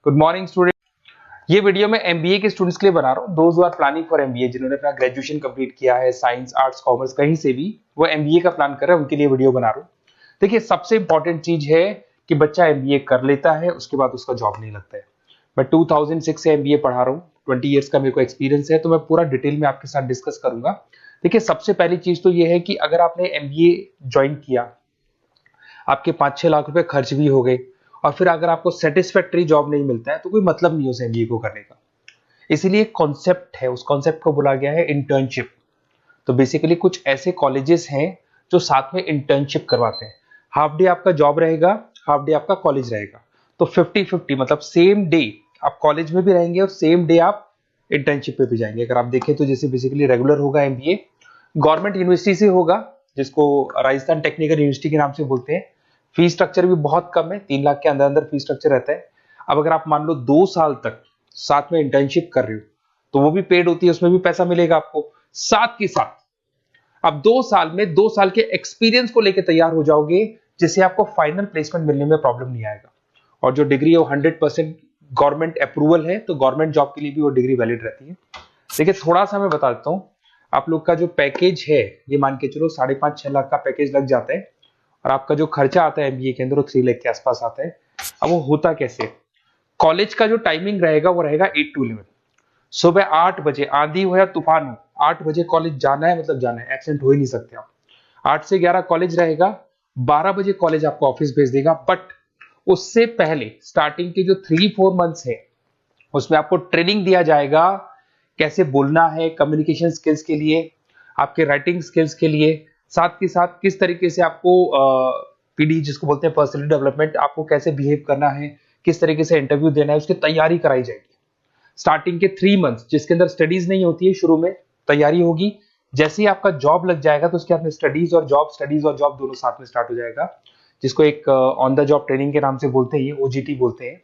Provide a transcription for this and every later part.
Good morning student. ये video मैं MBA के स्टूडेंट्स के लिए बना रहा हूँ। Those who are planning for MBA, जिन्होंने अपना ग्रेजुएशन कंप्लीट किया है, साइंस आर्ट्स कॉमर्स कहीं से भी, वो एमबीए का प्लान कर रहे हैं, उनके लिए वीडियो बना रहा हूँ। देखिए, सबसे इंपॉर्टेंट चीज है कि बच्चा एमबीए कर लेता है, उसके बाद उसका जॉब नहीं लगता है। मैं 2006 से एमबीए पढ़ा रहा हूँ, 20 ईयर्स का मेरे को एक्सपीरियंस है, तो मैं पूरा डिटेल में आपके साथ डिस्कस करूंगा। देखिए, सबसे पहली चीज तो ये है कि अगर आपने एमबीए ज्वाइन किया, आपके 5-6 लाख रुपए खर्च भी हो गए, और फिर अगर आपको सेटिस्फैक्टरी जॉब नहीं मिलता है, तो कोई मतलब नहीं उस एमबीए को करने का। इसीलिए कॉन्सेप्ट है, उस कॉन्सेप्ट को बोला गया है इंटर्नशिप। तो बेसिकली कुछ ऐसे कॉलेजेस हैं जो साथ में इंटर्नशिप करवाते हैं। हाफ डे आपका जॉब रहेगा, हाफ डे आपका कॉलेज रहेगा। तो 50-50, मतलब सेम डे आप कॉलेज में भी रहेंगे और सेम डे आप इंटर्नशिप पे भी जाएंगे। अगर आप देखें तो जैसे बेसिकली रेगुलर होगा एमबीए, गवर्नमेंट यूनिवर्सिटी से होगा, जिसको राजस्थान टेक्निकल यूनिवर्सिटी के नाम से बोलते हैं। फीस स्ट्रक्चर भी बहुत कम है, 3 लाख के अंदर अंदर फीस स्ट्रक्चर रहता है। अब अगर आप मान लो 2 साल तक साथ में इंटर्नशिप कर रहे हो, तो वो भी पेड होती है, उसमें भी पैसा मिलेगा आपको। साथ के साथ अब 2 साल में 2 साल के एक्सपीरियंस को लेकर तैयार हो जाओगे, जिससे आपको फाइनल प्लेसमेंट मिलने में प्रॉब्लम नहीं आएगा। और जो डिग्री है वो 100% गवर्नमेंट अप्रूवल है, तो गवर्नमेंट जॉब के लिए भी वो डिग्री वैलिड रहती है। देखिए, थोड़ा सा मैं बता देता हूँ। आप लोग का जो पैकेज है, ये मान के चलो 5.5-6 लाख का पैकेज लग जाता है, और आपका जो खर्चा आता है एमबीए के अंदर वो 3 लाख के आसपास आता है। अब वो होता कैसे? कॉलेज का जो टाइमिंग रहेगा वो रहेगा 8 to 11। सुबह 8 बजे, आंधी हो या तूफान हो, 8 बजे कॉलेज जाना है, मतलब जाना है, एब्सेंट हो ही नहीं सकते आप। 8 से 11 कॉलेज रहेगा, 12 बजे कॉलेज आपको ऑफिस भेज देगा। बट उससे पहले स्टार्टिंग के जो 3-4 मंथ्स है, उसमें आपको ट्रेनिंग दिया जाएगा, कैसे बोलना है, कम्युनिकेशन स्किल्स के लिए, आपके राइटिंग स्किल्स के लिए, साथ के साथ किस तरीके से आपको पीडी जिसको बोलते हैं पर्सनल डेवलपमेंट, आपको कैसे बिहेव करना है, किस तरीके से इंटरव्यू देना है, उसकी तैयारी कराई जाएगी। स्टार्टिंग के 3 मंथ्स जिसके अंदर स्टडीज नहीं होती है, शुरू में तैयारी होगी। जैसे ही आपका जॉब लग जाएगा, तो उसके बाद में स्टडीज और जॉब दोनों साथ में स्टार्ट हो जाएगा, जिसको एक ऑन द जॉब ट्रेनिंग के नाम से बोलते हैं, ये ओजीटी बोलते हैं।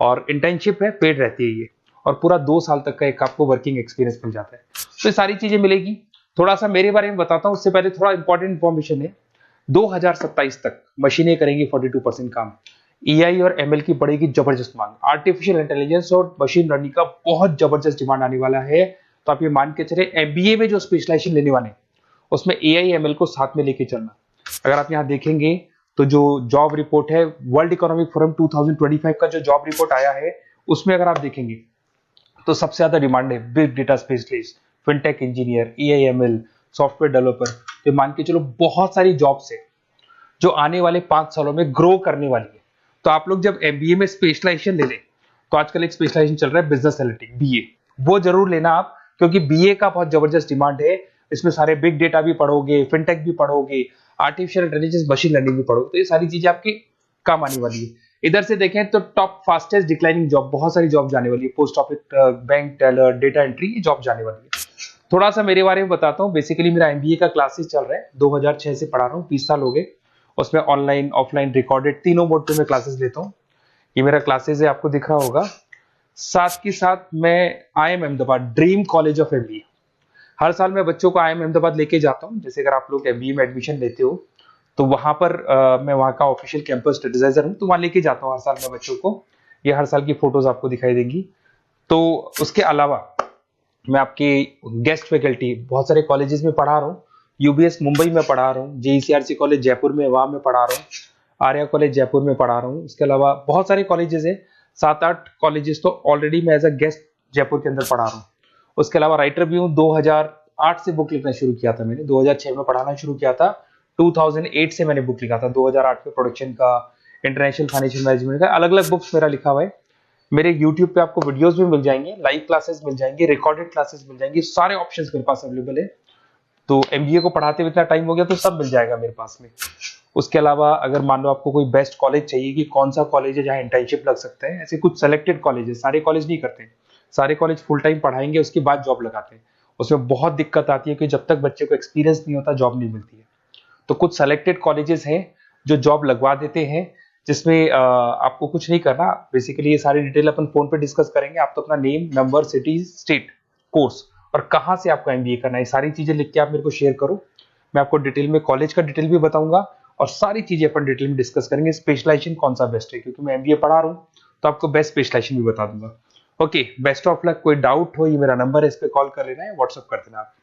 और इंटर्नशिप है, पेड रहती है ये, और पूरा 2 साल तक का एक आपको वर्किंग एक्सपीरियंस मिल जाता है। तो ये सारी चीजें मिलेगी। थोड़ा सा मेरे बारे में बताता हूँ, उससे पहले थोड़ा इंपॉर्टेंट इंफॉर्मेशन है। 2027 तक मशीनें करेंगी 42% काम। एआई और एमएल की बढ़ेगी जबरदस्त मांग। आर्टिफिशियल इंटेलिजेंस और मशीन लर्निंग का बहुत जबरदस्त डिमांड आने वाला है। तो आप ये मान के चले, एमबीए में जो स्पेशलाइजेशन लेने वाले हैं, उसमें एआई एमएल को साथ में लेके चलना। अगर आप यहाँ देखेंगे तो जो जॉब रिपोर्ट है, वर्ल्ड इकोनॉमिक फोरम 2025 का जो जॉब रिपोर्ट आया है, उसमें अगर आप देखेंगे तो सबसे ज्यादा डिमांड है big data specialist, fintech engineer, AIML, software developer. तो मान के चलो बहुत सारी जॉब्स है जो आने वाले 5 सालों में ग्रो करने वाली है। तो आप लोग जब एमबीए में स्पेशलाइजेशन ले लें, तो आजकल एक स्पेशलाइजेशन चल रहा है बिजनेस एनालिटिक्स, बीए, वो जरूर लेना आप, क्योंकि बीए का बहुत जबरदस्त डिमांड है। इसमें सारे बिग डेटा भी पढ़ोगे, फिनटेक भी पढ़ोगे, आर्टिफिशियल इंटेलिजेंस, मशीन लर्निंग भी पढ़ोगे, तो ये सारी चीजें आपकी काम आने वाली है। इधर से देखें तो टॉप फास्टेस्ट डिक्लाइनिंग जॉब, बहुत सारी जॉब जाने वाली है, post office, bank teller, data entry, ये जॉब जाने वाली है। थोड़ा सा मेरे बारे में बताता हूँ। बेसिकली मेरा एमबीए का क्लासेस चल रहा है, 2006 से पढ़ा रहा हूँ, 20 साल हो गए। उसमें ऑनलाइन, ऑफलाइन, रिकॉर्डेड, तीनों मोड पे मैं क्लासेस लेता हूँ। ये मेरा क्लासेस है, आपको दिख रहा होगा। साथ के साथ मैं IIM Ahmedabad, dream college of MBA, हर साल मैं बच्चों को आईएम अहमदाबाद लेके जाता हूँ। जैसे अगर आप लोग एमबीए में एडमिशन लेते हो, तो वहां पर मैं वहां का ऑफिशियल कैंपस एडवाइजर हूँ, तो वहां लेके जाता हूँ हर साल मैं बच्चों को। ये हर साल की फोटोज आपको दिखाई देंगी। तो उसके अलावा मैं आपकी गेस्ट फैकल्टी बहुत सारे कॉलेजेस में पढ़ा रहा हूँ। यूबीएस मुंबई में पढ़ा रहा हूँ, जेईसीआरसी कॉलेज जयपुर में, वहां में पढ़ा रहा हूँ, आर्या कॉलेज जयपुर में पढ़ा रहा हूँ। इसके अलावा बहुत सारे कॉलेजेस है, 7-8 कॉलेजेस तो ऑलरेडी मैं एज अ गेस्ट जयपुर के अंदर पढ़ा रहा हूँ। उसके अलावा राइटर भी हूँ। 2008 से बुक लिखना शुरू किया था मैंने, 2006 में पढ़ाना शुरू किया था, 2008 से मैंने बुक लिखा था। 2008 में प्रोडक्शन का, इंटरनेशनल फाइनेंशियल मैनेजमेंट का, अलग अलग बुक्स मेरा लिखा हुआ है। मेरे YouTube पे आपको वीडियोस भी मिल जाएंगे, लाइव क्लासेस मिल जाएंगे, रिकॉर्डेड क्लासेस मिल जाएंगे, सारे ऑप्शंस मेरे पास अवेलेबल है। तो एमबीए को पढ़ाते हुए इतना टाइम हो गया, तो सब मिल जाएगा मेरे पास में। उसके अलावा अगर मान लो आपको कोई बेस्ट कॉलेज चाहिए कि कौन सा कॉलेज है जहाँ इंटर्नशिप लग सकता है, ऐसे कुछ सेलेक्टेड कॉलेज है, सारे कॉलेज नहीं करते, सारे कॉलेज फुल टाइम पढ़ाएंगे उसके बाद जॉब लगाते हैं। उसमें बहुत दिक्कत आती है कि जब तक बच्चे को एक्सपीरियंस नहीं होता, जॉब नहीं मिलती है। तो कुछ सेलेक्टेड कॉलेजेस हैं जो जॉब लगवा देते हैं, जिसमें आपको कुछ नहीं करना। बेसिकली ये सारी डिटेल अपन फोन पे डिस्कस करेंगे। आप तो अपना name, number, city, state, course और कहाँ से आपको एमबीए करना है, सारी चीजें लिख के आप मेरे को शेयर करो। मैं आपको डिटेल में कॉलेज का डिटेल भी बताऊंगा, और सारी चीजें अपन डिटेल में डिस्कस करेंगे। स्पेशलाइजेशन कौन सा बेस्ट है, क्योंकि मैं एमबीए पढ़ा रहा हूँ, तो आपको बेस्ट स्पेशलाइजेशन भी बता दूंगा। Okay, best of luck. कोई डाउट हो, ये मेरा नंबर है, इस पे कॉल कर लेना है, व्हाट्सअप कर देना आप।